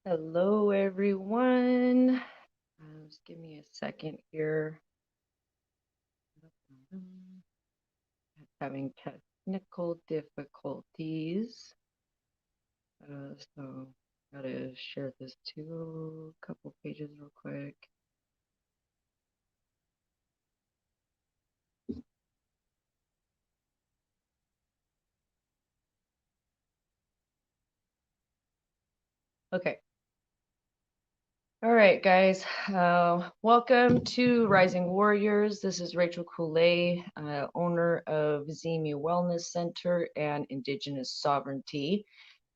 Hello, everyone. Just give me a second here. Having technical difficulties. So, gotta share this to a couple pages real quick. Okay. All right, guys. Welcome to Rising Warriors. This is Rachael Kulei, owner of Zimee Wellness Center and Indigenous Sovereignty.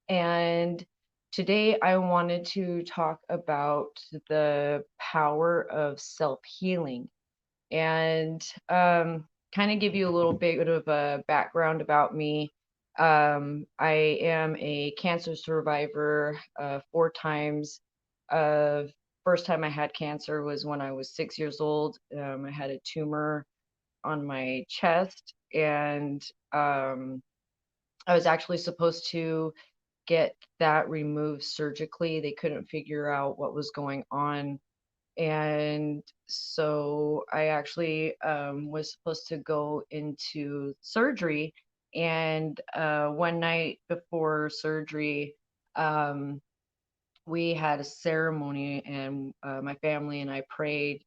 And today I wanted to talk about the power of self-healing and kind of give you a little bit of a background about me. I am a cancer survivor 4 times. Uh, First time I had cancer was when I was 6 years old. I had a tumor on my chest, and I was actually supposed to get that removed surgically. They couldn't figure out what was going on. And so I actually was supposed to go into surgery. And one night before surgery, um, we had a ceremony, and my family and I prayed.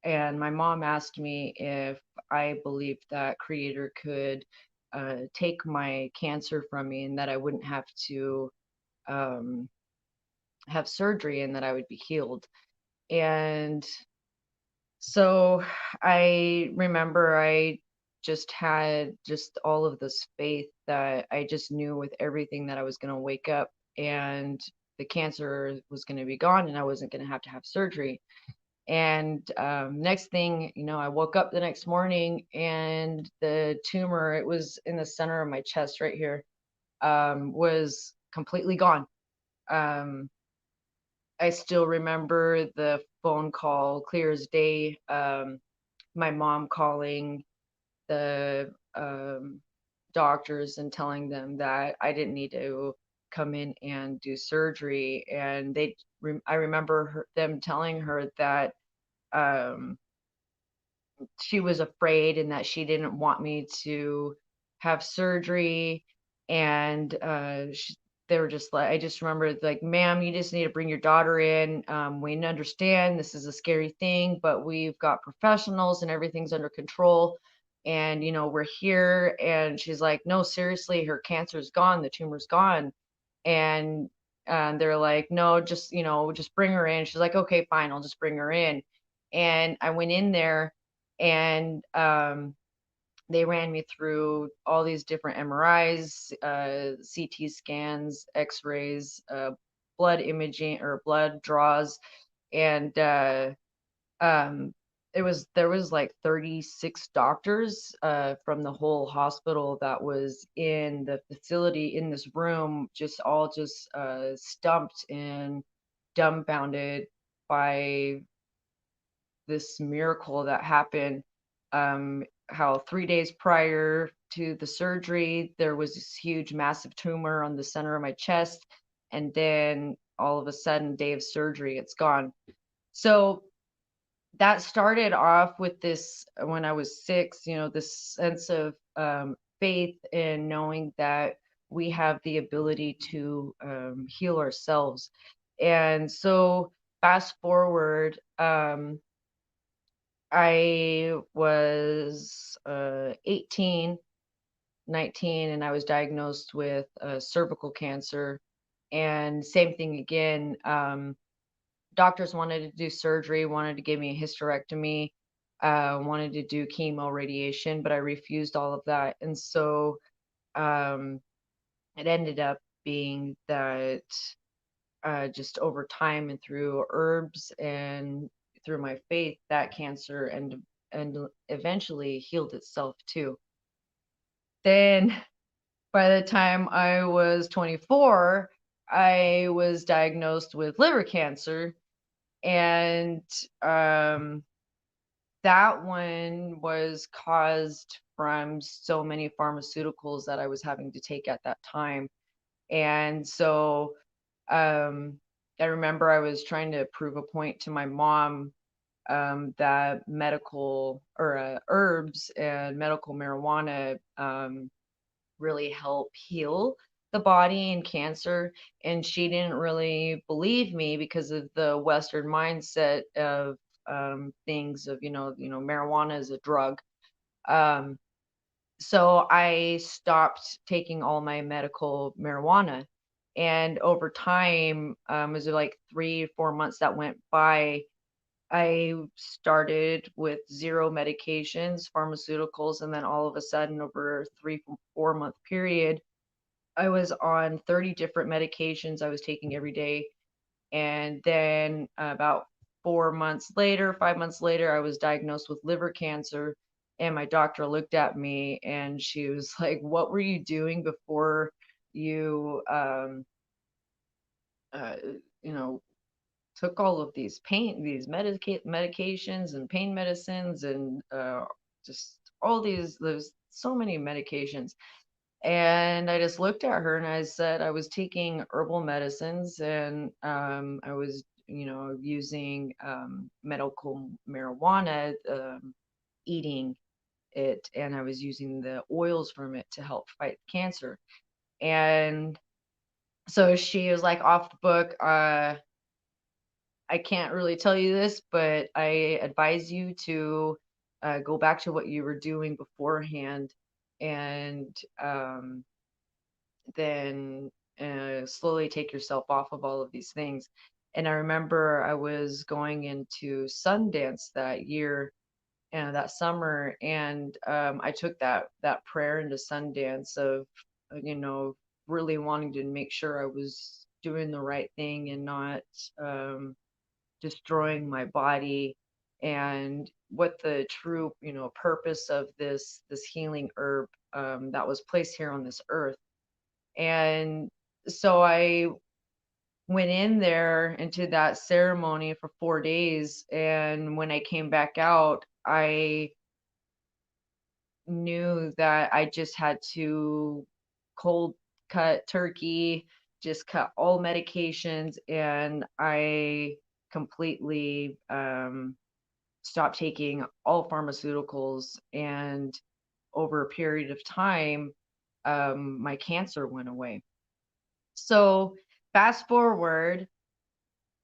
And my mom asked me if I believed that Creator could take my cancer from me and that I wouldn't have to um, have surgery and that I would be healed. And so I remember I just had just all of this faith that I just knew with everything that I was going to wake up and the cancer was going to be gone and I wasn't going to have surgery. And next thing, I woke up the next morning and the tumor, it was in the center of my chest right here, was completely gone. Um, I still remember the phone call clear as day. My mom calling the doctors and telling them that I didn't need to come in and do surgery. And I remember them telling her that um, she was afraid and that she didn't want me to have surgery. And they were just like, I just remember like, ma'am, you just need to bring your daughter in. We understand this is a scary thing, but we've got professionals and everything's under control. And, we're here. And she's like, no, seriously, her cancer's gone. The tumor's gone. And they're like, no, just bring her in. She's like, okay, fine, I'll just bring her in. And I went in there, and they ran me through all these different MRIs, CT scans, X-rays, blood imaging or blood draws, and um, there was like 36 doctors from the whole hospital that was in the facility in this room, just stumped and dumbfounded by this miracle that happened. How 3 days prior to the surgery, there was this huge, massive tumor on the center of my chest. And then all of a sudden, day of surgery, it's gone. So that started off with this when I was 6, this sense of faith in knowing that we have the ability to heal ourselves. And so fast forward, I was 18, 19, and I was diagnosed with cervical cancer. And same thing again. Doctors wanted to do surgery, wanted to give me a hysterectomy, wanted to do chemo radiation, but I refused all of that. And so um, it ended up being that just over time and through herbs and through my faith, that cancer and eventually healed itself too. Then by the time I was 24, I was diagnosed with liver cancer, and that one was caused from so many pharmaceuticals that I was having to take at that time. And so um I remember I was trying to prove a point to my mom, that medical or herbs and medical marijuana really help heal the body and cancer. And she didn't really believe me because of the Western mindset of things of, marijuana is a drug. Um, so I stopped taking all my medical marijuana. And over time, was it like 3, 4 months that went by, I started with zero medications, pharmaceuticals, and then all of a sudden, over a 3, 4 month period, I was on 30 different medications I was taking every day. And then about 4 months later, 5 months later, I was diagnosed with liver cancer. And my doctor looked at me and she was like, "What were you doing before you, uh, you know, took all of these medications and pain medicines and just all these, there's so many medications." And I just looked at her and I said I was taking herbal medicines and I was, using medical marijuana, eating it, and I was using the oils from it to help fight cancer. And so she was like, "Off the book. I can't really tell you this, but I advise you to go back to what you were doing beforehand, and then slowly take yourself off of all of these things." And I remember I was going into Sundance that year and that summer, and I took that prayer into Sundance of, you know, really wanting to make sure I was doing the right thing and not um, destroying my body, and what the true, purpose of this healing herb that was placed here on this earth. And so I went in there into that ceremony for 4 days, and when I came back out, I knew that I just had to cold cut turkey, just cut all medications, and I completely stopped taking all pharmaceuticals. And over a period of time, my cancer went away. So fast forward,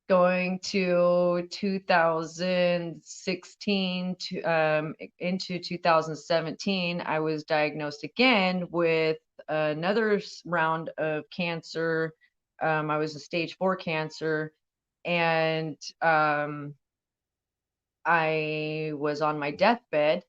going to 2016 to into 2017, I was diagnosed again with another round of cancer. I was a stage 4 cancer, and I was on my deathbed.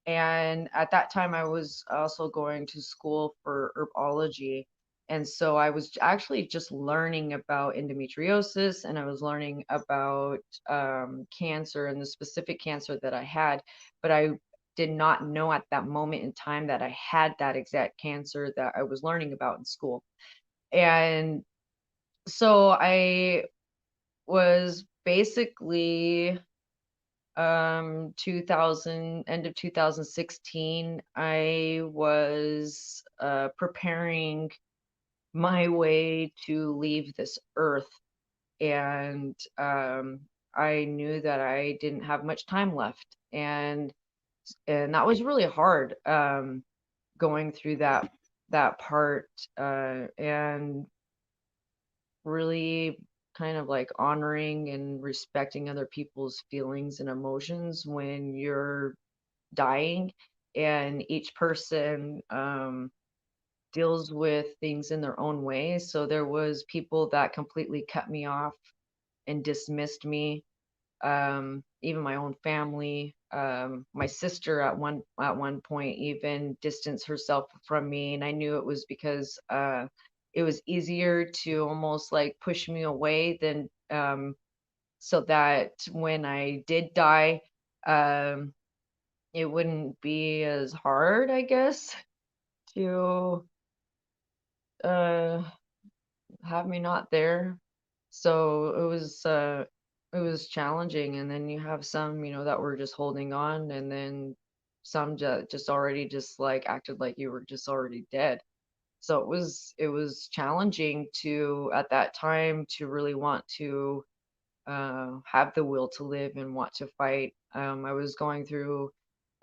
And at that time, I was also going to school for herbology. And so I was actually just learning about endometriosis, and I was learning about cancer and the specific cancer that I had. But I did not know at that moment in time that I had that exact cancer that I was learning about in school. And so I was basically 2000, end of 2016, I was preparing my way to leave this earth. And I knew that I didn't have much time left, and that was really hard, going through that part, and really kind of like honoring and respecting other people's feelings and emotions when you're dying. And each person deals with things in their own way. So there was people that completely cut me off and dismissed me, even my own family. My sister at one point even distanced herself from me, and I knew it was because it was easier to almost like push me away than, so that when I did die, um, it wouldn't be as hard, I guess, to uh, have me not there. So it was challenging. And then you have some, that were just holding on, and then some just already just like acted like you were just already dead. So it was challenging to at that time to really want to have the will to live and want to fight. I was going through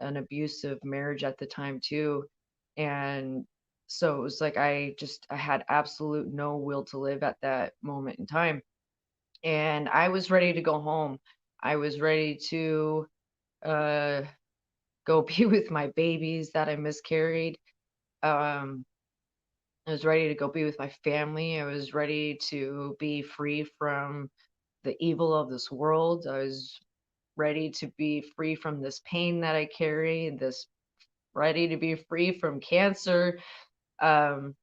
an abusive marriage at the time too, and so it was like I had absolute no will to live at that moment in time, and I was ready to go home. I was ready to uh, go be with my babies that I miscarried. Um, I was ready to go be with my family. I was ready to be free from the evil of this world. I was ready to be free from this pain that I carry, this ready to be free from cancer, um,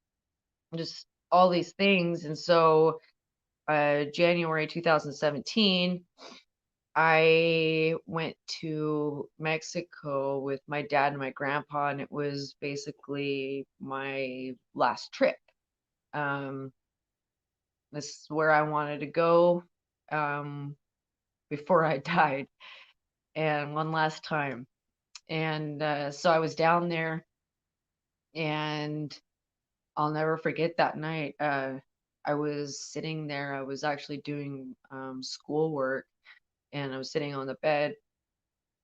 just all these things. And so, January 2017, I went to Mexico with my dad and my grandpa, and it was basically my last trip. Um, this is where I wanted to go um, before I died, and one last time. And so I was down there, and I'll never forget that night. I was sitting there. I was actually doing schoolwork, and I was sitting on the bed.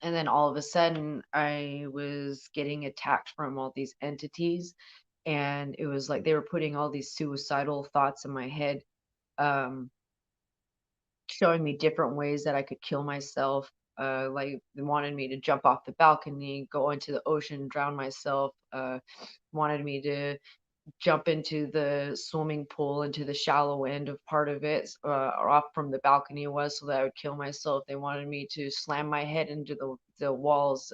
And then all of a sudden, I was getting attacked from all these entities. And it was like they were putting all these suicidal thoughts in my head, um, showing me different ways that I could kill myself. Like they wanted me to jump off the balcony, go into the ocean, drown myself. Wanted me to jump into the swimming pool, into the shallow end of part of it, or off from the balcony was, so that I would kill myself. They wanted me to slam my head into the walls.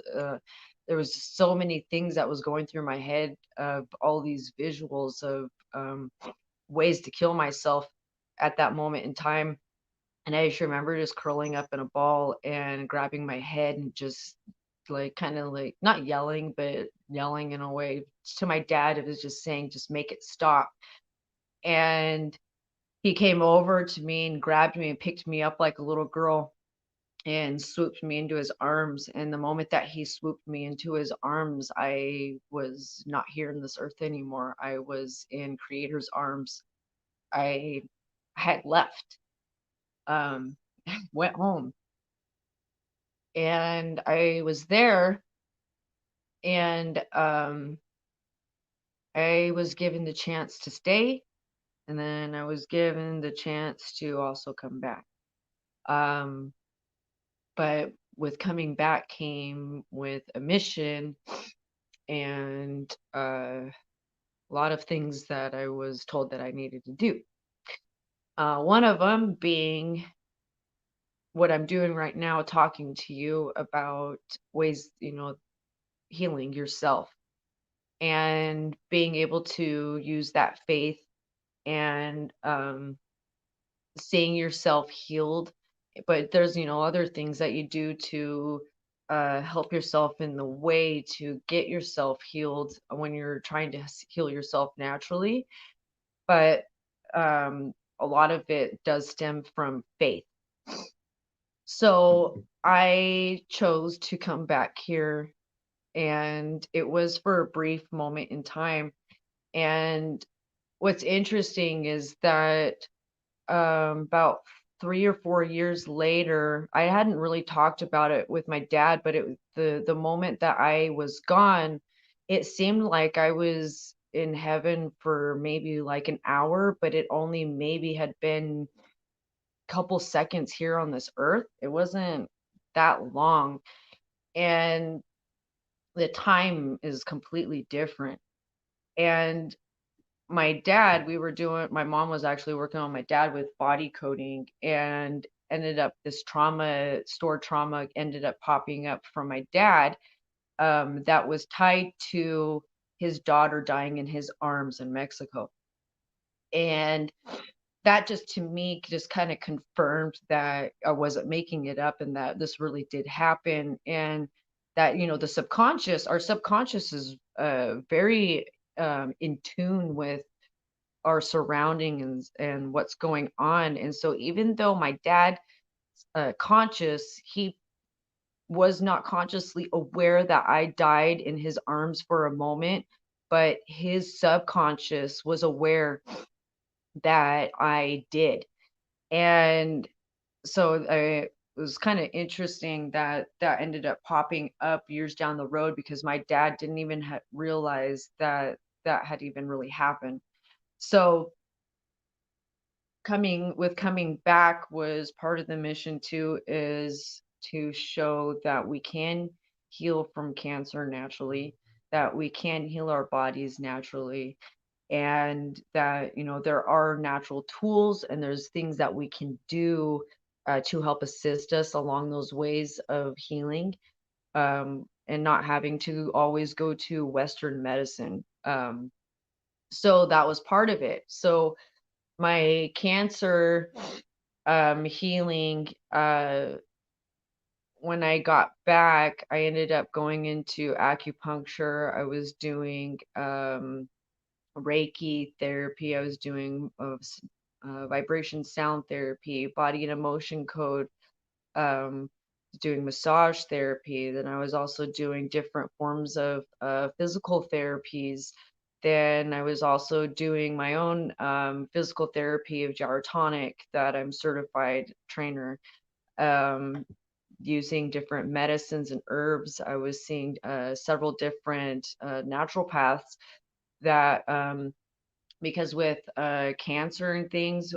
There was just so many things that was going through my head of all these visuals of ways to kill myself at that moment in time. And I just remember just curling up in a ball and grabbing my head and just like kind of like not yelling, but yelling in a way to my dad. It was just saying, just make it stop. And he came over to me and grabbed me and picked me up like a little girl and swooped me into his arms. And the moment that he swooped me into his arms, I was not here in this earth anymore. I was in Creator's arms. I had left, um, went home, and I was there, and I was given the chance to stay, and then I was given the chance to also come back. Um, but with coming back came with a mission and a lot of things that I was told that I needed to do. One of them being what I'm doing right now, talking to you about ways, healing yourself and being able to use that faith and seeing yourself healed. But there's, other things that you do to help yourself in the way to get yourself healed when you're trying to heal yourself naturally. But a lot of it does stem from faith. So I chose to come back here, and it was for a brief moment in time. And what's interesting is that about 3 or 4 years later, I hadn't really talked about it with my dad, but the moment that I was gone, it seemed like I was in heaven for maybe like an hour, but it only maybe had been a couple seconds here on this earth. It wasn't that long, and the time is completely different. And my mom was actually working on my dad with body coding, and ended up this stored trauma ended up popping up from my dad, that was tied to his daughter dying in his arms in Mexico. And that just to me just kind of confirmed that I wasn't making it up and that this really did happen. And that, our subconscious is very in tune with our surroundings and what's going on. And so even though my dad conscious, he was not consciously aware that I died in his arms for a moment, but his subconscious was aware that I did. And so it was kind of interesting that that ended up popping up years down the road because my dad didn't even realize that that had even really happened. So coming back was part of the mission too, is to show that we can heal from cancer naturally, that we can heal our bodies naturally, and that there are natural tools and there's things that we can do to help assist us along those ways of healing, and not having to always go to Western medicine. So that was part of it. So my cancer healing, when I got back, I ended up going into acupuncture. I was doing Reiki therapy. I was doing vibration sound therapy, body and emotion code, um, doing massage therapy. Then I was also doing different forms of physical therapies. Then I was also doing my own physical therapy of gyrotonic that I'm certified trainer, um, using different medicines and herbs. I was seeing several different naturopaths that because with cancer and things,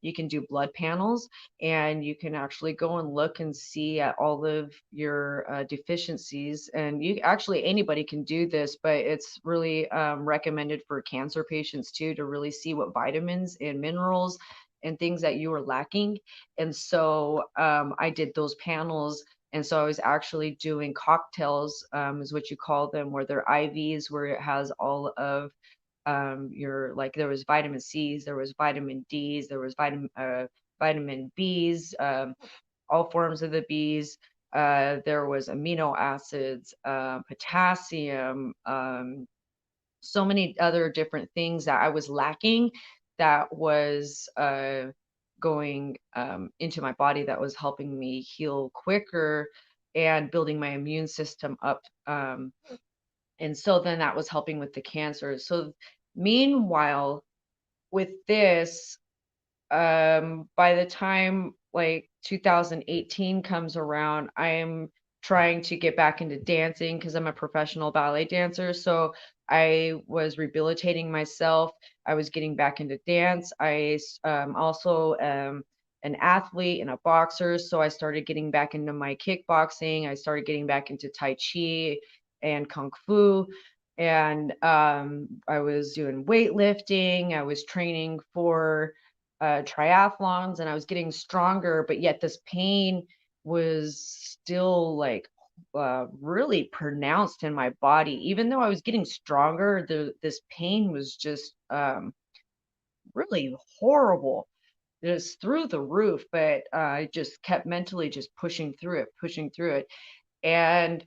you can do blood panels and you can actually go and look and see at all of your deficiencies. And you actually, anybody can do this, but it's really recommended for cancer patients too, to really see what vitamins and minerals and things that you are lacking. And so I did those panels. And so I was actually doing cocktails, is what you call them, where they're IVs, where it has all of your, like, there was vitamin C's, there was vitamin D's, there was vitamin B's, all forms of the B's. There was amino acids, potassium, so many other different things that I was lacking, that was going into my body, that was helping me heal quicker and building my immune system up. And so then that was helping with the cancer. So meanwhile, with this, by the time like 2018 comes around, I'm trying to get back into dancing because I'm a professional ballet dancer. So I was rehabilitating myself. I was getting back into dance. Also an athlete and a boxer. So I started getting back into my kickboxing. I started getting back into Tai Chi and Kung Fu. And I was doing weightlifting. I was training for triathlons, and I was getting stronger, but yet this pain was still like really pronounced in my body. Even though I was getting stronger, this pain was just really horrible, just through the roof. But I just kept mentally just pushing through it. And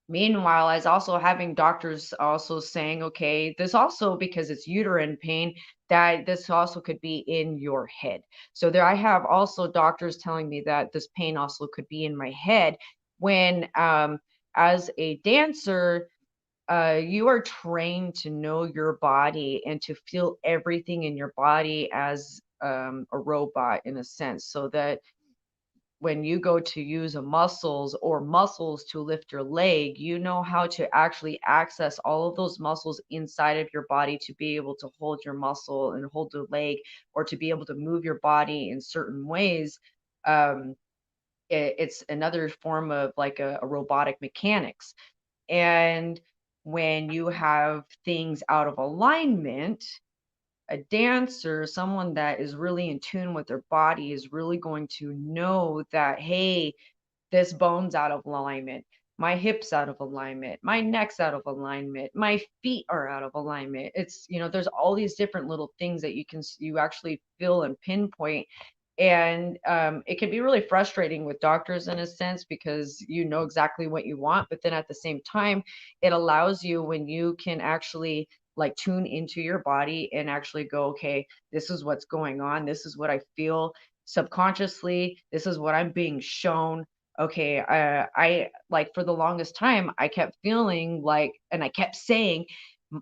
meanwhile, I was also having doctors also saying, okay, this also, because it's uterine pain, that this also could be in your head. So there, I have also doctors telling me that this pain also could be in my head when, as a dancer, you are trained to know your body and to feel everything in your body as a robot, in a sense, so that when you go to use a muscles or muscles to lift your leg, you know how to actually access all of those muscles inside of your body to be able to hold your muscle and hold the leg, or to be able to move your body in certain ways. Um, it's another form of like a robotic mechanics. And when you have things out of alignment, a dancer, someone that is really in tune with their body, is really going to know that, hey, this bone's out of alignment, my hips out of alignment, my neck's out of alignment, my feet are out of alignment. It's, there's all these different little things that you actually feel and pinpoint. And it can be really frustrating with doctors in a sense, because you know exactly what you want, but then at the same time, it allows you, when you can actually like tune into your body and actually go, okay, this is what's going on, this is what I feel subconsciously, this is what I'm being shown. Okay, I like, for the longest time I kept feeling like, and I kept saying,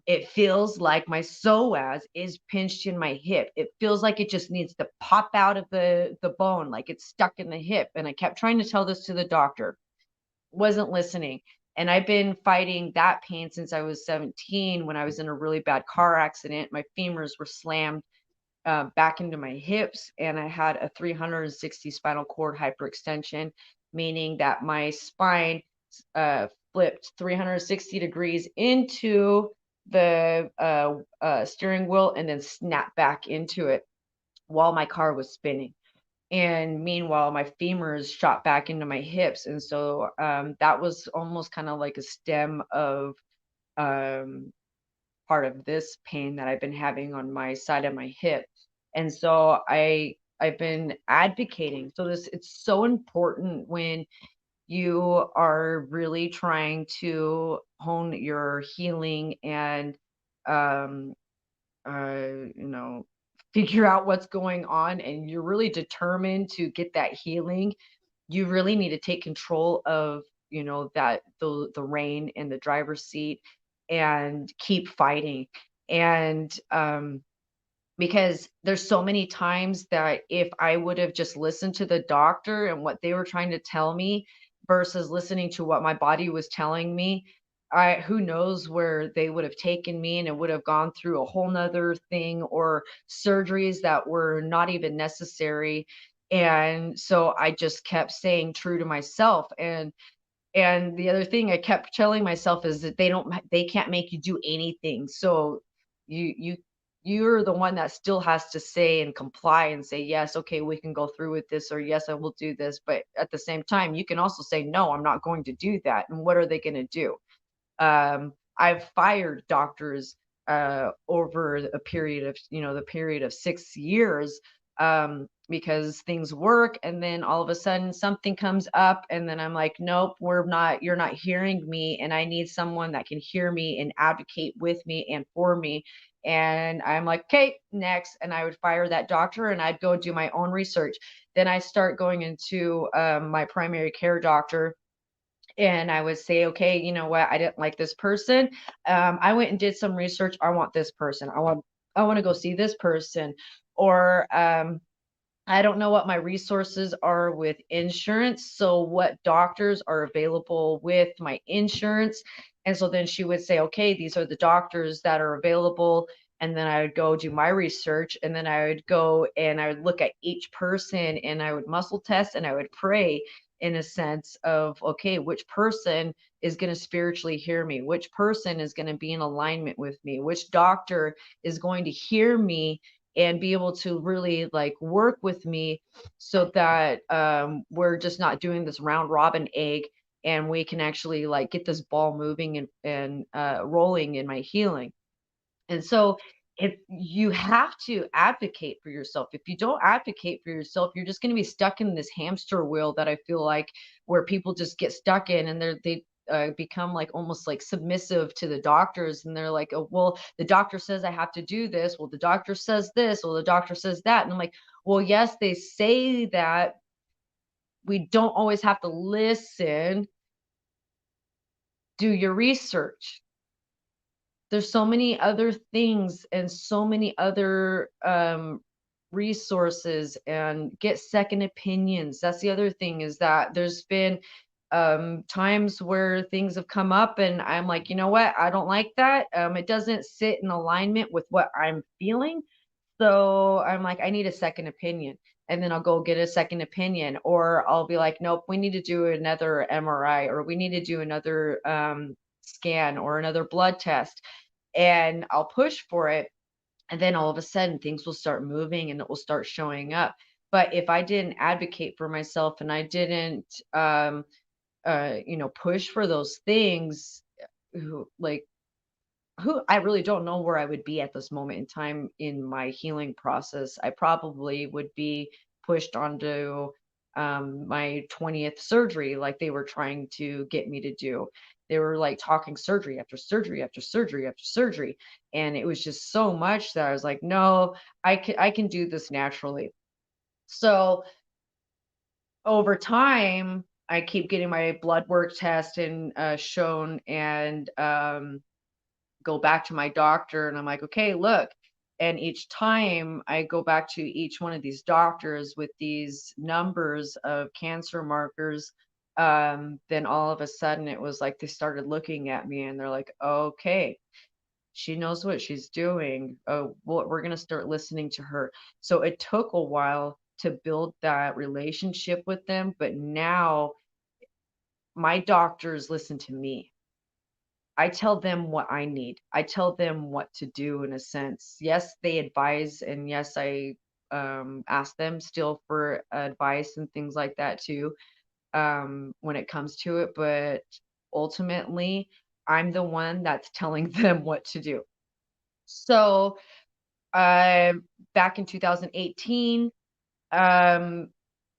It feels like my psoas is pinched in my hip. It feels like it just needs to pop out of the bone, like it's stuck in the hip. And I kept trying to tell this to the doctor, wasn't listening. And I've been fighting that pain since I was 17 when I was in a really bad car accident. My femurs were slammed back into my hips, and I had a 360 spinal cord hyperextension, meaning that my spine flipped 360 degrees into the steering wheel and then snapped back into it while my car was spinning. And meanwhile, my femurs shot back into my hips. And so that was almost kind of like a stem of um, part of this pain that I've been having on my side of my hip. And so I've been advocating. So this it's so important when you are really trying to hone your healing and um you know, figure out what's going on, and you're really determined to get that healing. You really need to take control of, that the rein in the driver's seat and keep fighting. And because there's so many times that if I would have just listened to the doctor and what they were trying to tell me versus listening to what my body was telling me, I who knows where they would have taken me, and it would have gone through a whole nother thing, or surgeries that were not even necessary. And so I just kept staying true to myself. And the other thing I kept telling myself is that they can't make you do anything. So you you're the one that still has to say and comply and say, yes, okay, we can go through with this, or yes, I will do this. But at the same time, you can also say, no, I'm not going to do that. And what are they going to do? I've fired doctors over a period of, the period of 6 years, because things work, and then all of a sudden something comes up, and then I'm like, nope, you're not hearing me, and I need someone that can hear me and advocate with me and for me. And I'm like, okay, next. And I would fire that doctor and I'd go do my own research. Then I start going into my primary care doctor, and I would say, okay, you know what? I didn't like this person. I went and did some research. I want this person. I want to go see this person. Or I don't know what my resources are with insurance. So what doctors are available with my insurance? And so then she would say, okay, these are the doctors that are available. And then I would go do my research, and then I would go and I would look at each person, and I would muscle test, and I would pray in a sense of, okay, which person is going to spiritually hear me? Which person is going to be in alignment with me? Which doctor is going to hear me and be able to really like work with me, so that we're just not doing this round robin egg, and we can actually like get this ball moving and rolling in my healing. And so if you have to advocate for yourself, if you don't advocate for yourself, you're just going to be stuck in this hamster wheel that I feel like where people just get stuck in, and they become like almost like submissive to the doctors, and they're like, oh, well, the doctor says I have to do this. Well, the doctor says this. Well, the doctor says that. And I'm like, well, yes, they say that. We don't always have to listen. Do your research. There's so many other things and so many other resources, and get second opinions. That's the other thing, is that there's been times where things have come up and I'm like, you know what? I don't like that. It doesn't sit in alignment with what I'm feeling. So I'm like, I need a second opinion. And then I'll go get a second opinion, or I'll be like, nope, we need to do another MRI, or we need to do another scan or another blood test. And I'll push for it. And then all of a sudden things will start moving and it will start showing up. But if I didn't advocate for myself and I didn't, push for those things, who like who I really don't know where I would be at this moment in time in my healing process. I probably would be pushed onto my 20th surgery, like they were trying to get me to do. They were like talking surgery after surgery after surgery after surgery. And it was just so much that I was like, no, I can do this naturally. So over time, I keep getting my blood work test and shown, and go back to my doctor and I'm like, okay, look. And each time I go back to each one of these doctors with these numbers of cancer markers, then all of a sudden it was like they started looking at me and they're like, okay, she knows what she's doing. Oh, well, we're going to start listening to her. So it took a while to build that relationship with them, but now my doctors listen to me. I tell them what I need. I tell them what to do in a sense. Yes, they advise, and yes, I ask them still for advice and things like that too, when it comes to it. But ultimately, I'm the one that's telling them what to do. So, uh, back in 2018, um,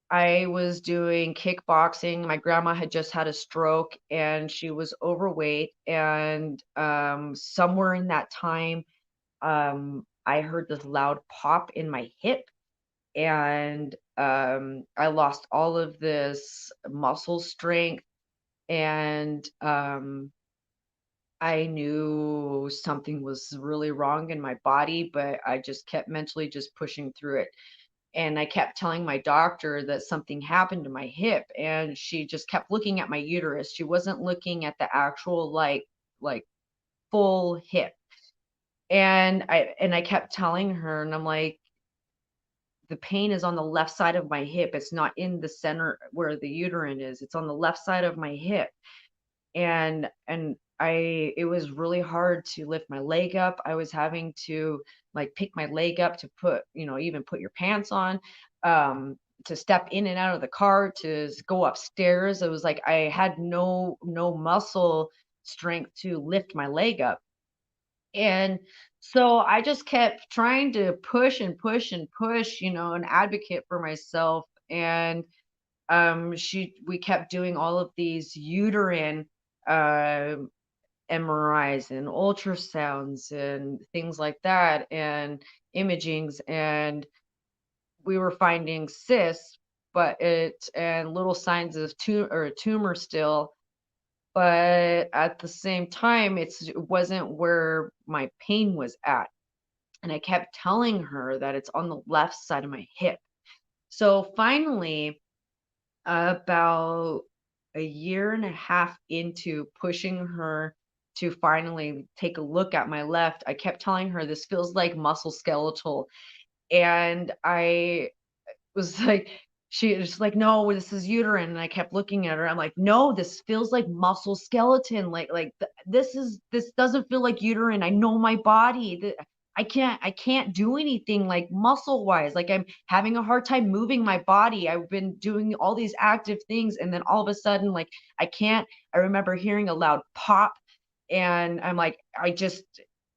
I was doing kickboxing. My grandma had just had a stroke and she was overweight. And somewhere in that time, I heard this loud pop in my hip. And I lost all of this muscle strength. And I knew something was really wrong in my body, but I just kept mentally just pushing through it. And I kept telling my doctor that something happened to my hip, and she just kept looking at my uterus. She wasn't looking at the actual like full hip. And I kept telling her, and I'm like, the pain is on the left side of my hip. It's not in the center where the uterine is. It's on the left side of my hip. And it was really hard to lift my leg up. I was having to like pick my leg up to put, even put your pants on, to step in and out of the car, to go upstairs. It was like I had no muscle strength to lift my leg up. And so I just kept trying to push and push and push, an advocate for myself. And we kept doing all of these uterine uh, MRIs and ultrasounds and things like that, and imagings, and we were finding cysts, and little signs of tumor still. But at the same time, it wasn't where my pain was at. And I kept telling her that it's on the left side of my hip. So finally, about a year and a half into pushing her to finally take a look at my left, I kept telling her this feels like muscle skeletal. And I was like, she was like, no, this is uterine. And I kept looking at her. I'm like, no, this feels like muscle skeleton. This doesn't feel like uterine. I know my body. I can't do anything like muscle wise. Like I'm having a hard time moving my body. I've been doing all these active things. And then all of a sudden, like I can't, I remember hearing a loud pop, and I'm like,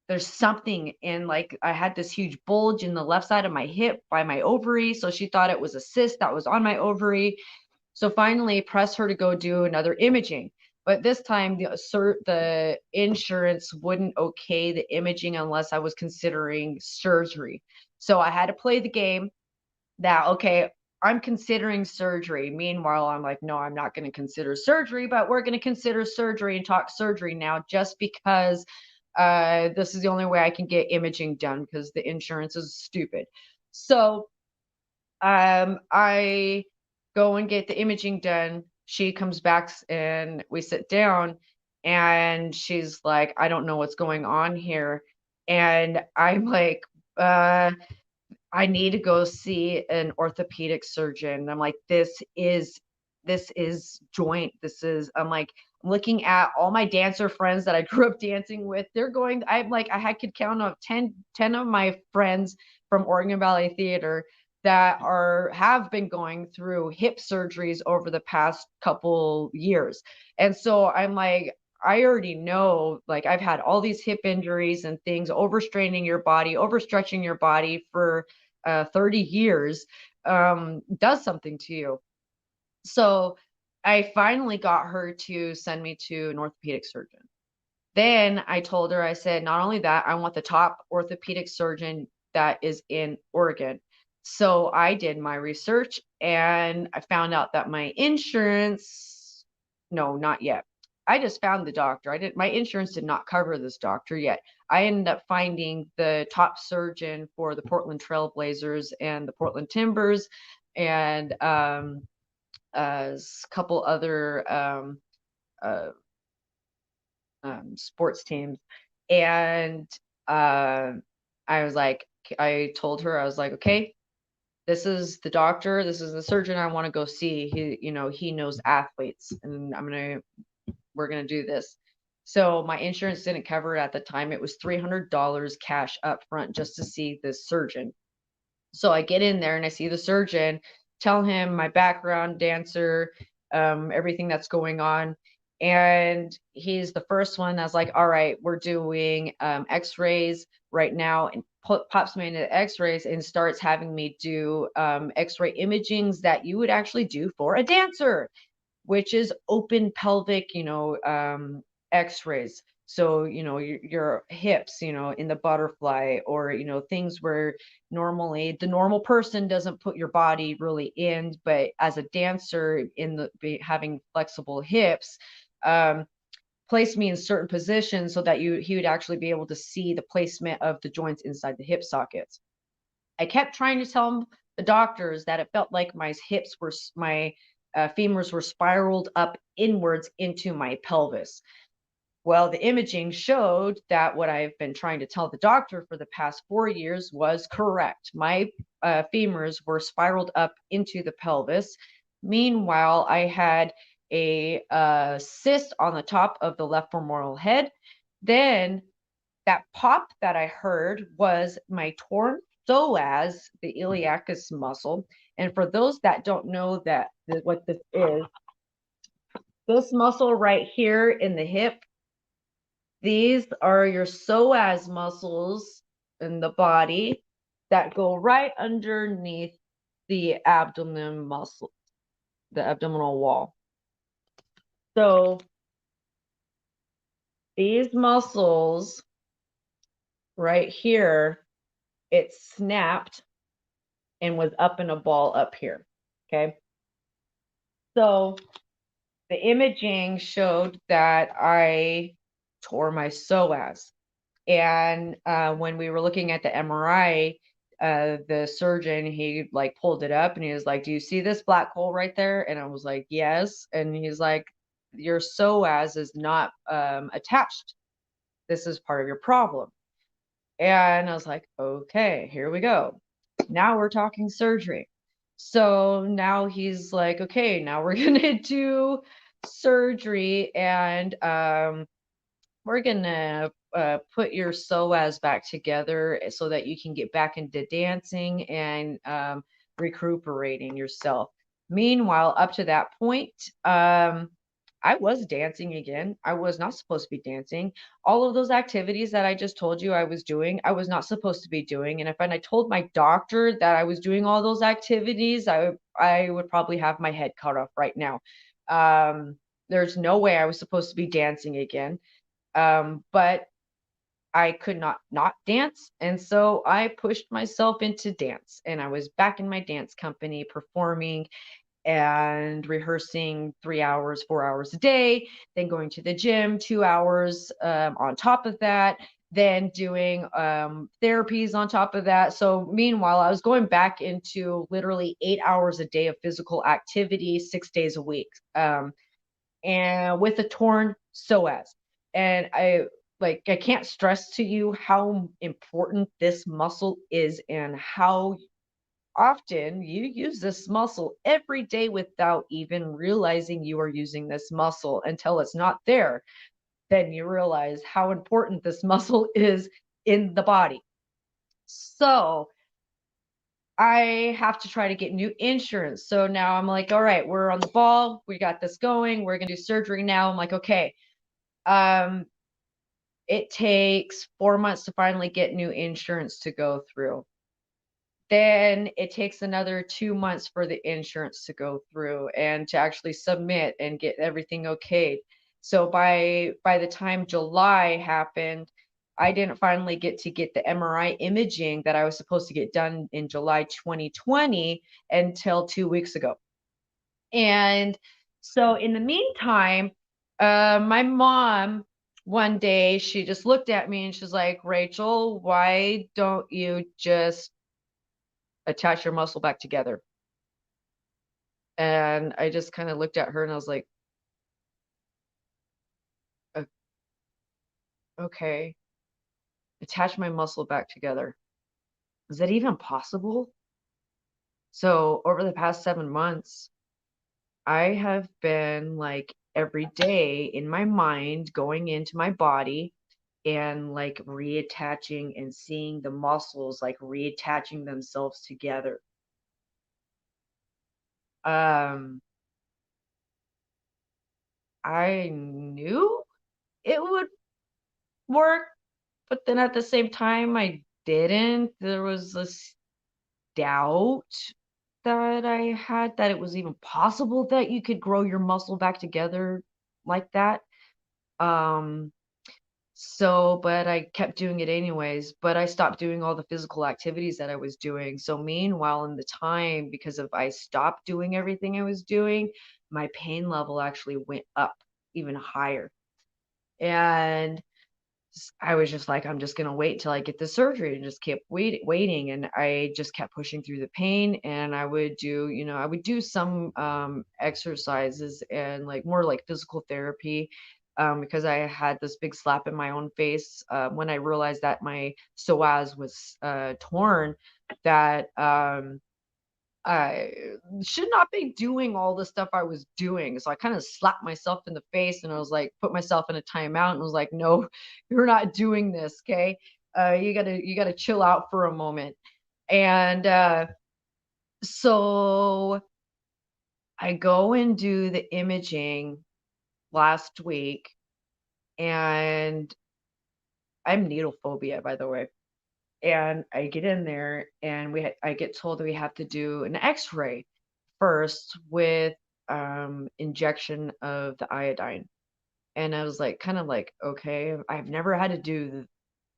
there's something in, like, I had this huge bulge in the left side of my hip by my ovary. So she thought it was a cyst that was on my ovary. So finally pressed her to go do another imaging. But this time the insurance wouldn't okay the imaging unless I was considering surgery. So I had to play the game that, okay, I'm considering surgery. Meanwhile, I'm like, no, I'm not going to consider surgery, but we're going to consider surgery and talk surgery now, just because this is the only way I can get imaging done because the insurance is stupid. So I go and get the imaging done. She comes back and we sit down, and she's like, I don't know what's going on here. And I'm like, I need to go see an orthopedic surgeon. And I'm like, this is joint. I'm like, looking at all my dancer friends that I grew up dancing with. I could count on 10 of my friends from Oregon Ballet Theater that have been going through hip surgeries over the past couple years. And so I'm like, I already know, like, I've had all these hip injuries and things, overstraining your body, overstretching your body for 30 years, does something to you. So I finally got her to send me to an orthopedic surgeon. Then I told her, I said, not only that, I want the top orthopedic surgeon that is in Oregon. So I did my research and I found out that my insurance, no, not yet. I just found the doctor. My insurance did not cover this doctor yet. I ended up finding the top surgeon for the Portland Trailblazers and the Portland Timbers, and a couple other uh, sports teams. And I told her, I was like, okay, this is the doctor, this is the surgeon I want to go see. He knows athletes, and we're gonna do this. So my insurance didn't cover it at the time. It was $300 cash up front just to see this surgeon. So I get in there and I see the surgeon, tell him my background, dancer, everything that's going on. And he's the first one that's like, all right, we're doing x-rays right now, and pops me into x-rays and starts having me do x-ray imagings that you would actually do for a dancer, which is open pelvic, x-rays. So, your hips, in the butterfly, or, things where normally the normal person doesn't put your body really in, but as a dancer having flexible hips, place me in certain positions so that he would actually be able to see the placement of the joints inside the hip sockets. I kept trying to tell the doctors that it felt like my femurs were spiraled up inwards into my pelvis. Well, the imaging showed that what I've been trying to tell the doctor for the past 4 years was correct. My femurs were spiraled up into the pelvis. Meanwhile, I had a cyst on the top of the left femoral head. Then that pop that I heard was my torn psoas, the iliacus muscle. And for those that don't know what this is, this muscle right here in the hip, these are your psoas muscles in the body that go right underneath the abdomen muscle, the abdominal wall. So these muscles right here, it snapped and was up in a ball up here. Okay. So the imaging showed that I tore my psoas. And when we were looking at the MRI, the surgeon, he like pulled it up and he was like, do you see this black hole right there? And I was like, yes. And he's like, your psoas is not attached. This is part of your problem. And I was like, okay, here we go. Now we're talking surgery. So now he's like, okay, now we're going to do surgery, and we're going to put your psoas back together so that you can get back into dancing and recuperating yourself. Meanwhile, up to that point, I was dancing again. I was not supposed to be dancing. All of those activities that I just told you I was doing, I was not supposed to be doing. And if I told my doctor that I was doing all those activities, I would probably have my head cut off right now. There's no way I was supposed to be dancing again. But I could not dance. And so I pushed myself into dance, and I was back in my dance company performing and rehearsing 3 hours, 4 hours a day, then going to the gym 2 hours on top of that, then doing therapies on top of that. So meanwhile, I was going back into literally 8 hours a day of physical activity, 6 days a week, and with a torn psoas. And I can't stress to you how important this muscle is and how often you use this muscle every day without even realizing you are using this muscle until it's not there. Then you realize how important this muscle is in the body. So I have to try to get new insurance. So now I'm like, all right, we're on the ball. We got this going. We're going to do surgery now. I'm like, okay. It takes 4 months to finally get new insurance to go through. Then it takes another 2 months for the insurance to go through and to actually submit and get everything okayed. So by the time July happened, I didn't finally get the MRI imaging that I was supposed to get done in July 2020 until 2 weeks ago. And so in the meantime, My mom, one day, she just looked at me and she's like, Rachel, why don't you just attach your muscle back together? And I just kind of looked at her and I was like, "O- okay, attach my muscle back together. Is that even possible?" So over the past 7 months, I have been like every day in my mind going into my body and like reattaching and seeing the muscles like reattaching themselves together. Um, I knew it would work, but then at the same time, I didn't. There was this doubt that I had that it was even possible that you could grow your muscle back together like that. Um, but I kept doing it anyways, but I stopped doing all the physical activities that I was doing. So meanwhile, in the time, because of I stopped doing everything I was doing, my pain level actually went up even higher. And I was just like, I'm just gonna wait till I get the surgery, and just kept waiting, and I just kept pushing through the pain. And I would do some exercises and like more like physical therapy, because I had this big slap in my own face when I realized that my psoas was torn. That I should not be doing all the stuff I was doing. So I kind of slapped myself in the face and I was like, put myself in a timeout and was like, no, you're not doing this. Okay. You gotta chill out for a moment. And so I go and do the imaging last week, and I'm needle phobia, by the way. And I get in there and I get told that we have to do an x-ray first with injection of the iodine. And I was like, kind of like, okay, I've never had to do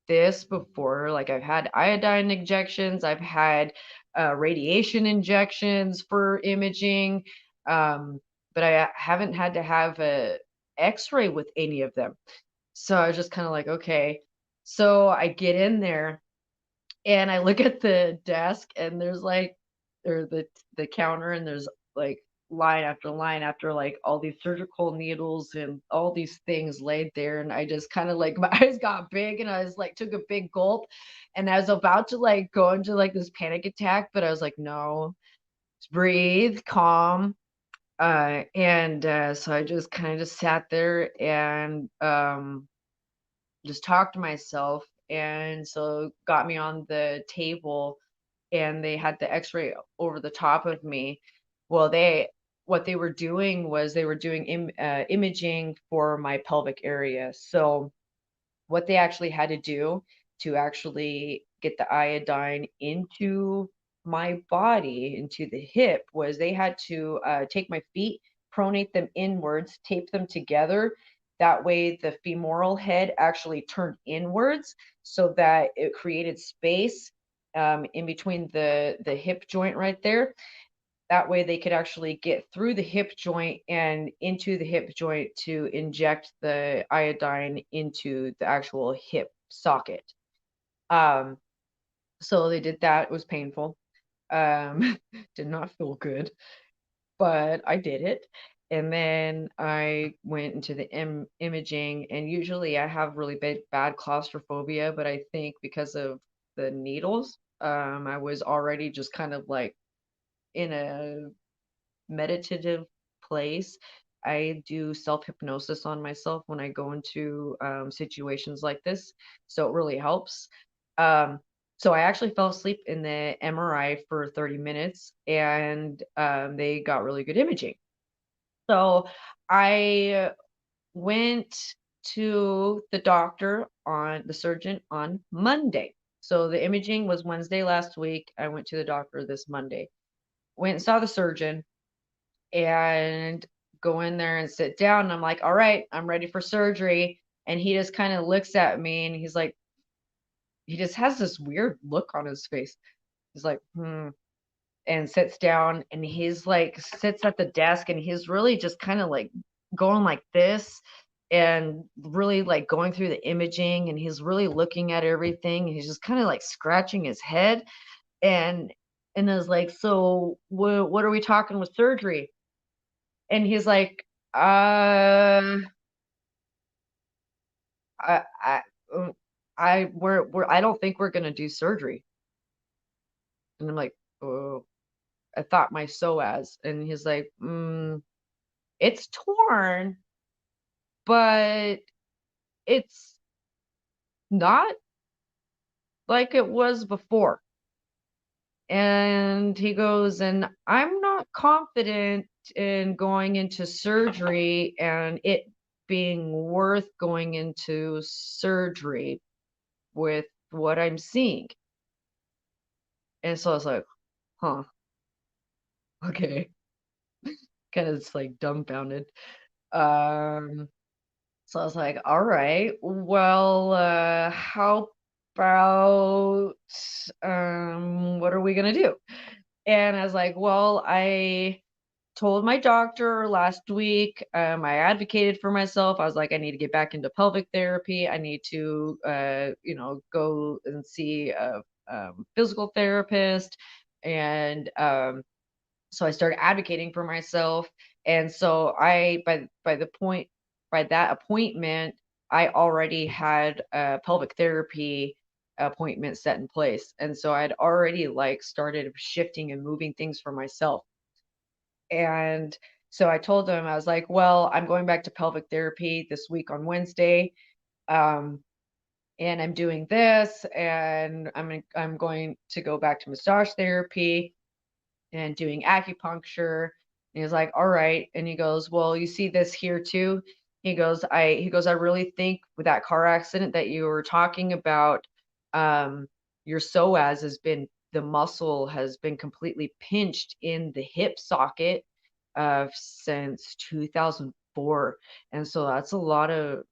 this before. Like, I've had iodine injections, I've had radiation injections for imaging, um, but I haven't had to have a x-ray with any of them. So I was just kind of like, okay. So I get in there and I look at the desk and there's like or the counter, and there's like line after like all these surgical needles and all these things laid there, and I just kind of like my eyes got big and I was like took a big gulp, and I was about to like go into like this panic attack, but I was like, no, just breathe, calm. So I just kind of just sat there and just talked to myself, and so got me on the table, and they had the x-ray over the top of me. Well, what they were doing was they were doing imaging for my pelvic area. So what they actually had to do to actually get the iodine into my body, into the hip, was they had to take my feet, pronate them inwards, tape them together. That way, the femoral head actually turned inwards so that it created space in between the hip joint right there. That way, they could actually get through the hip joint and into the hip joint to inject the iodine into the actual hip socket. Um, so they did that. It was painful. Did not feel good, but I did it. And then I went into the imaging, and usually I have really bad claustrophobia, but I think because of the needles, I was already just kind of like in a meditative place. I do self hypnosis on myself when I go into situations like this, so it really helps. Um, so I actually fell asleep in the MRI for 30 minutes, and they got really good imaging. So I went to the surgeon on Monday. So the imaging was Wednesday last week. I went to the doctor this Monday. Went and saw the surgeon and go in there and sit down. And I'm like, all right, I'm ready for surgery. And he just kind of looks at me and he's like, he just has this weird look on his face. He's like, and sits down, and he's like, sits at the desk, and he's really just kind of like going like this and really like going through the imaging, and he's really looking at everything, and he's just kind of like scratching his head, and I was like, so what are we talking with surgery? And he's like, uh I I uh, we're I don't think we're gonna do surgery. And I'm like, oh, I thought my psoas. And he's like, it's torn, but it's not like it was before. And he goes, and I'm not confident in going into surgery and it being worth going into surgery with what I'm seeing. And so I was like, huh, okay. Kind of just like dumbfounded. Um, so I was like, all right, well, how about what are we gonna do? And I was like, well, I told my doctor last week, I advocated for myself. I was like, I need to get back into pelvic therapy. I need to, go and see a physical therapist. And so I started advocating for myself. And so by that appointment, I already had a pelvic therapy appointment set in place. And so I'd already like started shifting and moving things for myself. And so I told him, I was like, well, I'm going back to pelvic therapy this week on Wednesday. Um, and I'm doing this, and I'm going to go back to massage therapy and doing acupuncture. And he was like, all right. And he goes, well, you see this here too. He goes, I really think with that car accident that you were talking about, um, your psoas has been the muscle has been completely pinched in the hip socket since 2004. And so that's a lot of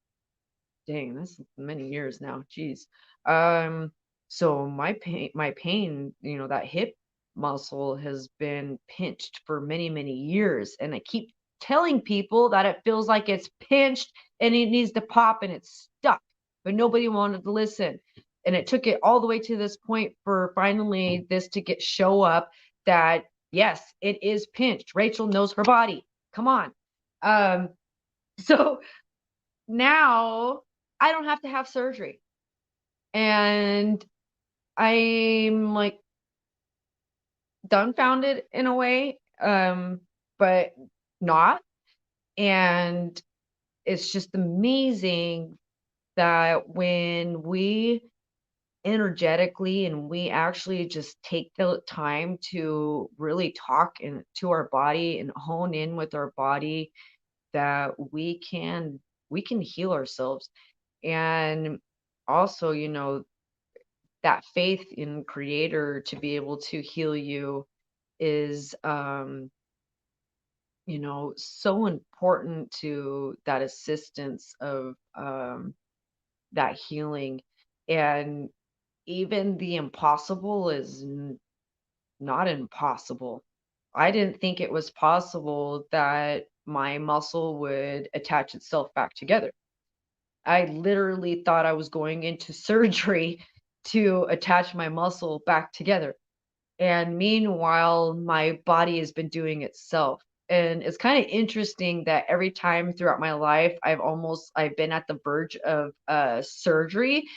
dang, that's many years now. Jeez. Um, so my pain, that hip muscle has been pinched for many, many years. And I keep telling people that it feels like it's pinched and it needs to pop and it's stuck, but nobody wanted to listen. And it took it all the way to this point for finally this to show up that yes, it is pinched. Rachel knows her body. Come on. Um, so now I don't have to have surgery. And I'm like dumbfounded in a way, but not. And it's just amazing that when we energetically and we actually just take the time to really talk to our body and hone in with our body, that we can heal ourselves. And also, that faith in creator to be able to heal you is so important to that assistance of that healing. And even the impossible is not impossible. I didn't think it was possible that my muscle would attach itself back together. I literally thought I was going into surgery to attach my muscle back together. And meanwhile, my body has been doing itself. And it's kind of interesting that every time throughout my life, I've been at the verge of surgery.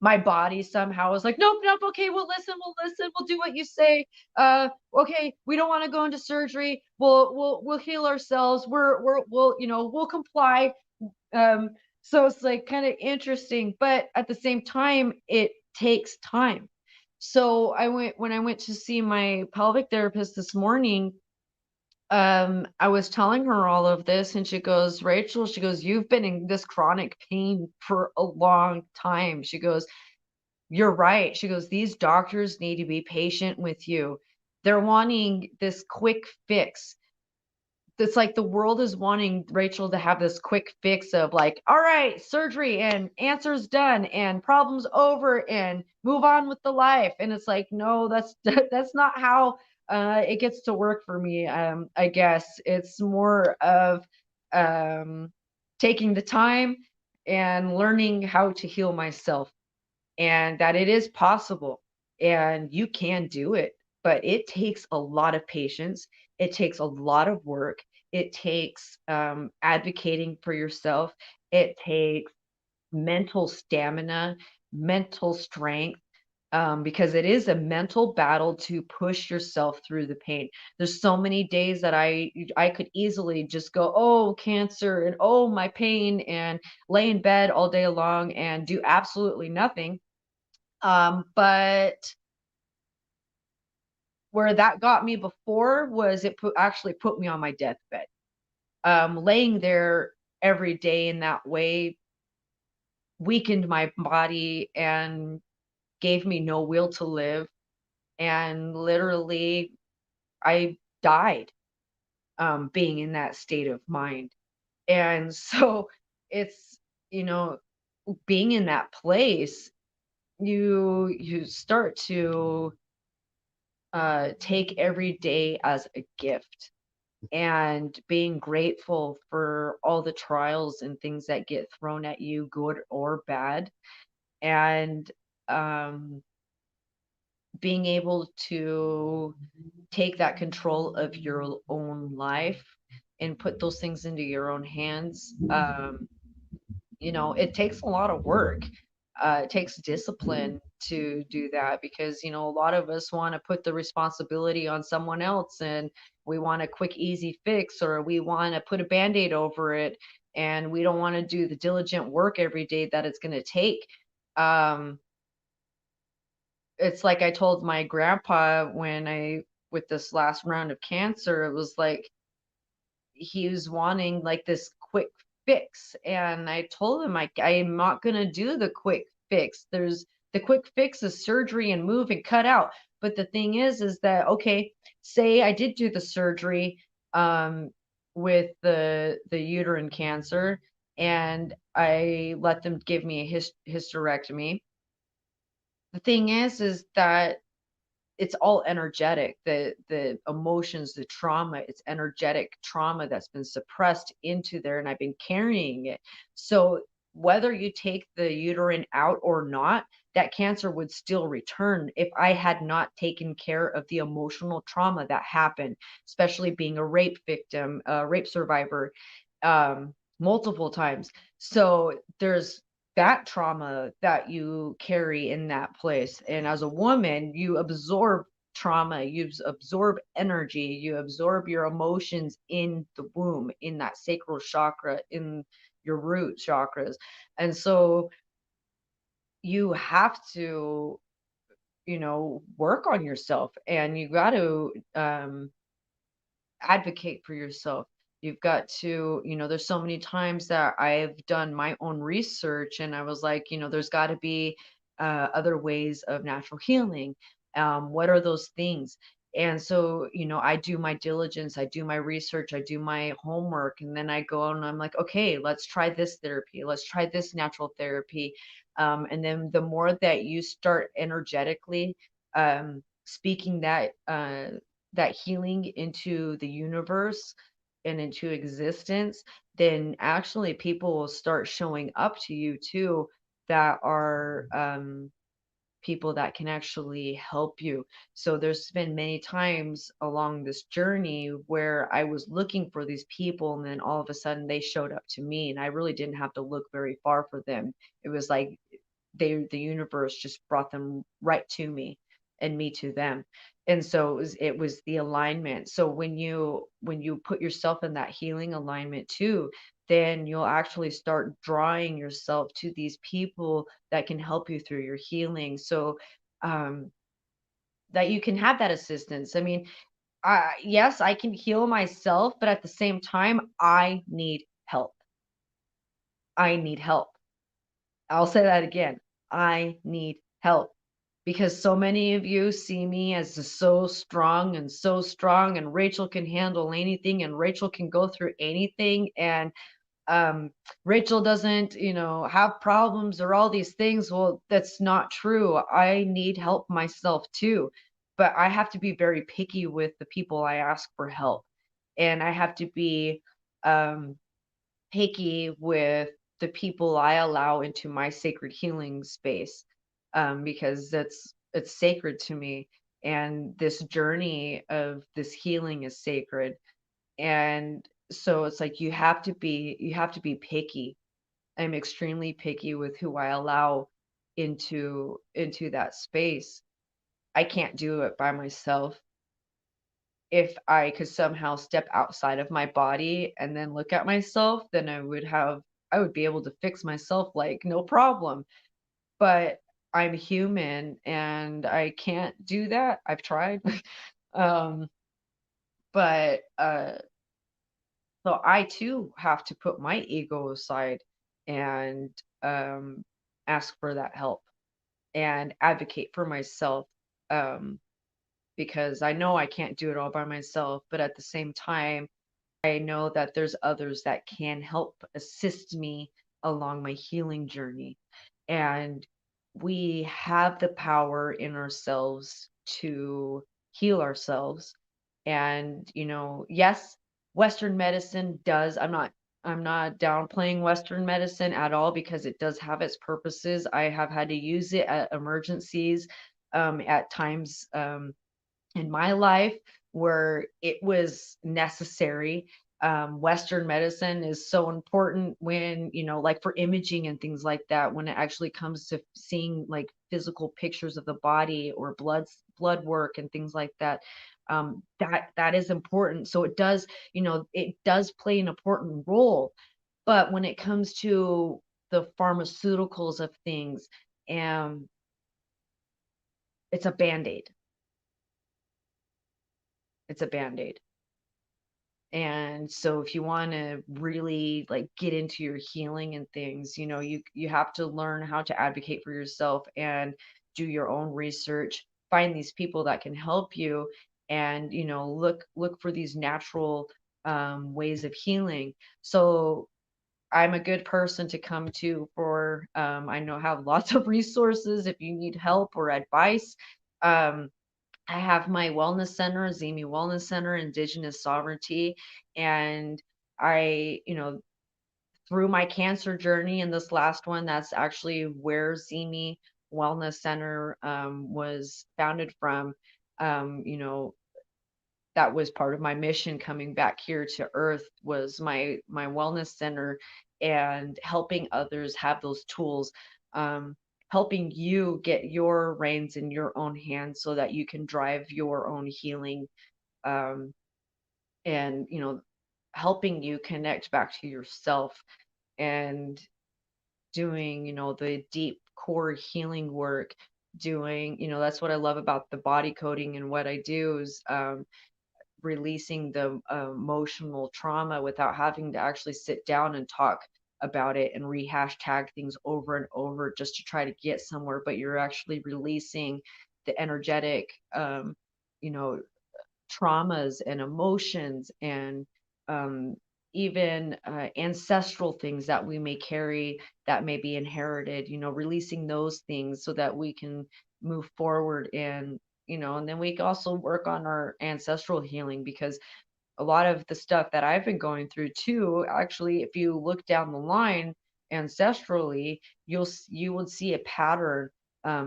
My body somehow was like, nope, nope, okay, we'll listen, we'll do what you say. Okay, we don't want to go into surgery. We'll heal ourselves. We'll comply. Um, so it's like kind of interesting, but at the same time, it takes time. So when I went to see my pelvic therapist this morning, I was telling her all of this, and she goes, Rachel, she goes, you've been in this chronic pain for a long time. She goes, you're right. She goes, these doctors need to be patient with you. They're wanting this quick fix. It's like the world is wanting Rachel to have this quick fix of like, all right, surgery and answers done and problems over and move on with the life. And it's like, no, that's that's not how it gets to work for me. I guess it's more of um, taking the time and learning how to heal myself, and that it is possible and you can do it. But it takes a lot of patience. It takes a lot of work. It takes advocating for yourself. It takes mental stamina, mental strength, because it is a mental battle to push yourself through the pain. There's so many days that I could easily just go, oh, cancer, and oh, my pain, and lay in bed all day long and do absolutely nothing. But where that got me before was actually put me on my deathbed. Laying there every day in that way weakened my body and gave me no will to live. And literally, I died being in that state of mind. And so it's, you know, being in that place, you start to take every day as a gift, and being grateful for all the trials and things that get thrown at you, good or bad, and um, being able to take that control of your own life and put those things into your own hands. It takes a lot of work. It takes discipline to do that, because, a lot of us want to put the responsibility on someone else, and we want a quick, easy fix, or we want to put a band aid over it. And we don't want to do the diligent work every day that it's going to take. Um, it's like I told my grandpa with this last round of cancer, it was like, he was wanting like this quick fix. And I told him, I am not going to do the quick fix. The quick fix is surgery and move and cut out. But the thing is that, okay, say I did do the surgery um, with the uterine cancer, and I let them give me a hysterectomy. The thing is that it's all energetic. The emotions, the trauma, it's energetic trauma that's been suppressed into there, and I've been carrying it. So whether you take the uterine out or not, that cancer would still return if I had not taken care of the emotional trauma that happened, especially being a rape victim, a rape survivor, multiple times. So there's that trauma that you carry in that place. And as a woman, you absorb trauma, you absorb energy, you absorb your emotions in the womb, in that sacral chakra, in your root chakras. And so you have to, work on yourself, and you got to advocate for yourself. You've got to, there's so many times that I've done my own research, and I was like, there's got to be other ways of natural healing. What are those things? And so, I do my diligence, I do my research, I do my homework, and then I go and I'm like, okay, let's try this therapy, let's try this natural therapy. And then the more that you start energetically speaking that healing into the universe and into existence, then actually people will start showing up to you too, that are people that can actually help you. So there's been many times along this journey where I was looking for these people, and then all of a sudden they showed up to me, and I really didn't have to look very far for them. It was like the universe just brought them right to me, and me to them. And so it was the alignment. So when you put yourself in that healing alignment too, then you'll actually start drawing yourself to these people that can help you through your healing, so um that you can have that assistance. I mean, yes, I can heal myself, but at the same time, I need help. I'll say that again. I need help, because so many of you see me as so strong, and Rachel can handle anything, and Rachel can go through anything, and um, Rachel doesn't, have problems or all these things. Well, that's not true. I need help myself too, but I have to be very picky with the people I ask for help, and I have to be, um, picky with the people I allow into my sacred healing space, because it's sacred to me, and this journey of this healing is sacred. And so it's like you have to be picky. I'm extremely picky with who I allow into that space. I can't do it by myself. If I could somehow step outside of my body and then look at myself, then I would be able to fix myself like no problem. But I'm human and I can't do that. I've tried. um, but so I too have to put my ego aside and um ask for that help and advocate for myself. Um, because I know I can't do it all by myself, but at the same time, I know that there's others that can help assist me along my healing journey. And we have the power in ourselves to heal ourselves. And, yes, Western medicine does. I'm not downplaying Western medicine at all because it does have its purposes. I have had to use it at emergencies, at times. In my life where it was necessary. Western medicine is so important when, like for imaging and things like that, when it actually comes to seeing like physical pictures of the body or blood work and things like that. That is important. So it does play an important role. But when it comes to the pharmaceuticals of things, um, it's a band-aid. It's a band-aid. And so if you want to really like get into your healing and things, you have to learn how to advocate for yourself and do your own research, find these people that can help you, and look for these natural ways of healing. So I'm a good person to come to for I know have lots of resources if you need help or advice. Um, I have my wellness center, Zimee Wellness Center, Indigenous Sovereignty, and through my cancer journey and this last one, that's actually where Zimee Wellness Center was founded from. Um, you know, that was part of my mission coming back here to Earth was my wellness center and helping others have those tools. Um, Helping you get your reins in your own hands so that you can drive your own healing, um, and helping you connect back to yourself and doing the deep core healing work. Doing that's what I love about the body coding and what I do is releasing the emotional trauma without having to actually sit down and talk about it and rehash tag things over and over just to try to get somewhere, but you're actually releasing the energetic you know traumas and emotions and um, even ancestral things that we may carry that may be inherited, releasing those things so that we can move forward. And then we can also work on our ancestral healing because a lot of the stuff that I've been going through too, actually, if you look down the line ancestrally, you will see a pattern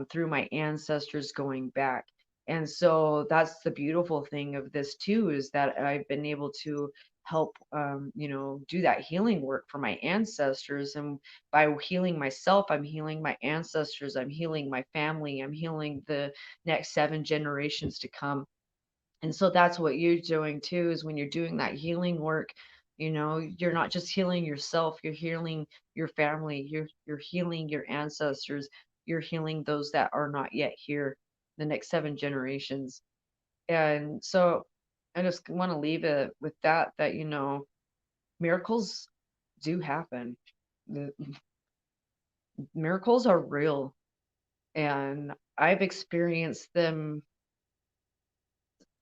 through my ancestors going back. And so that's the beautiful thing of this too, is that I've been able to help, do that healing work for my ancestors. And by healing myself, I'm healing my ancestors, I'm healing my family, I'm healing the next 7 generations to come. And so that's what you're doing too, is when you're doing that healing work, you're not just healing yourself, you're healing your family, you're healing your ancestors, you're healing those that are not yet here, the next 7 generations. And so I just want to leave it with that miracles do happen. The miracles are real, and I've experienced them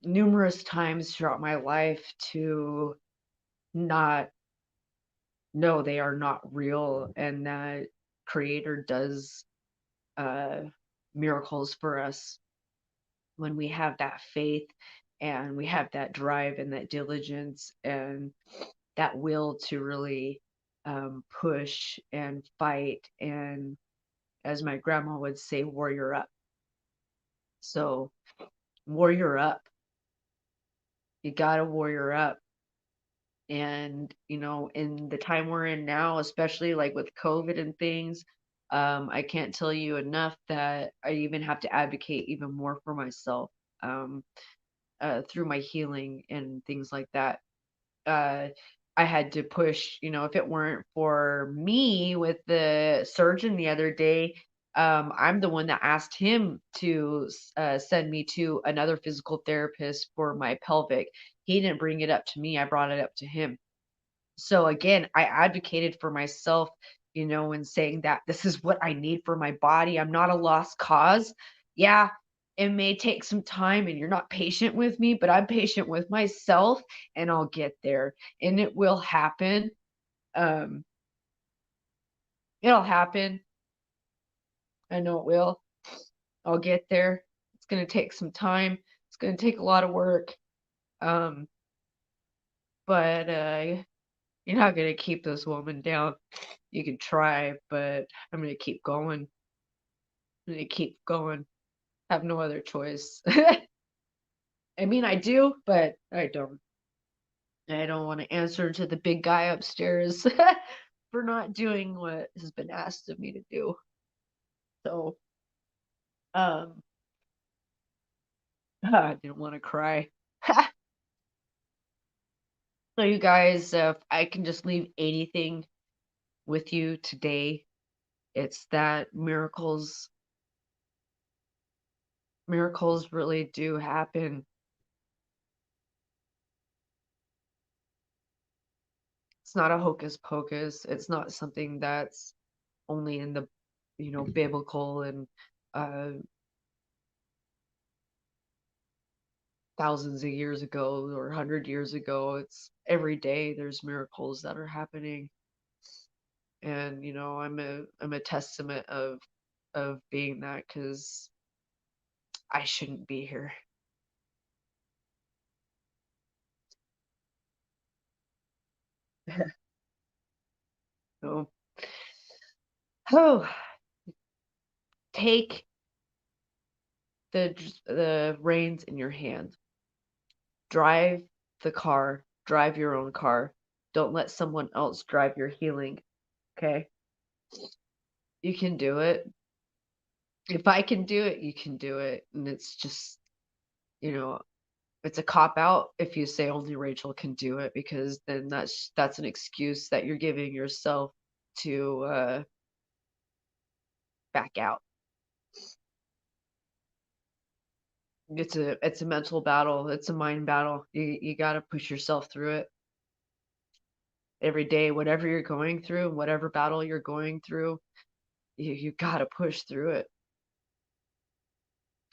numerous times throughout my life to not no, they are not real, and that creator does uh miracles for us when we have that faith and we have that drive and that diligence and that will to really push and fight, and as my grandma would say, warrior up. So warrior up. You gotta warrior up. And, in the time we're in now, especially like with COVID and things, I can't tell you enough that I even have to advocate even more for myself, um, through my healing and things like that. uh, I had to push, if it weren't for me with the surgeon the other day, I'm the one that asked him to send me to another physical therapist for my pelvic. He didn't bring it up to me, I brought it up to him. So again, I advocated for myself, and saying that this is what I need for my body. I'm not a lost cause. Yeah, it may take some time and you're not patient with me, but I'm patient with myself and I'll get there and it will happen. Um, it'll happen. I know it will. I'll get there. It's going to take some time. It's going to take a lot of work. Um, but you're not going to keep this woman down. You can try, but I'm going to keep going. I'm going to keep going. Have no other choice. I mean, I do, but I don't. I don't want to answer to the big guy upstairs for not doing what has been asked of me to do. So, um, I didn't want to cry. So, you guys, if I can just leave anything with you today, it's that miracles really do happen. It's not a hocus pocus. It's not something that's only in the, biblical and uh, thousands of years ago or 100 years ago. It's every day there's miracles that are happening, and I'm a testament of being that, because I shouldn't be here. So, oh, take the reins in your hand. Drive the car. Drive your own car. Don't let someone else drive your healing. Okay? You can do it. If I can do it, you can do it. And it's just, you know, it's a cop out if you say only Rachel can do it, because then that's an excuse that you're giving yourself to back out. It's a mental battle. It's a mind battle. You got to push yourself through it every day, whatever you're going through, whatever battle you're going through. You got to push through it.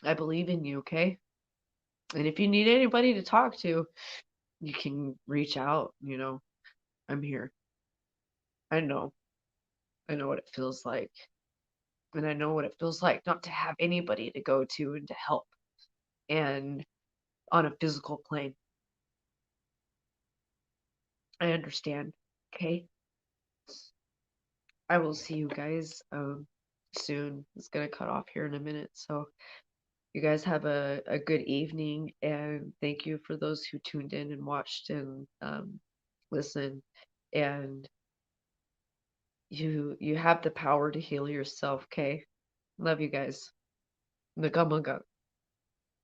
I believe in you, okay? And if you need anybody to talk to, you can reach out. I'm here. I know. I know what it feels like. And I know what it feels like not to have anybody to go to and to help, and on a physical plane. I understand. Okay. I will see you guys soon. It's gonna cut off here in a minute. So you guys have a good evening, and thank you for those who tuned in and watched and listened. And you have the power to heal yourself, okay? Love you guys. Nagamaga.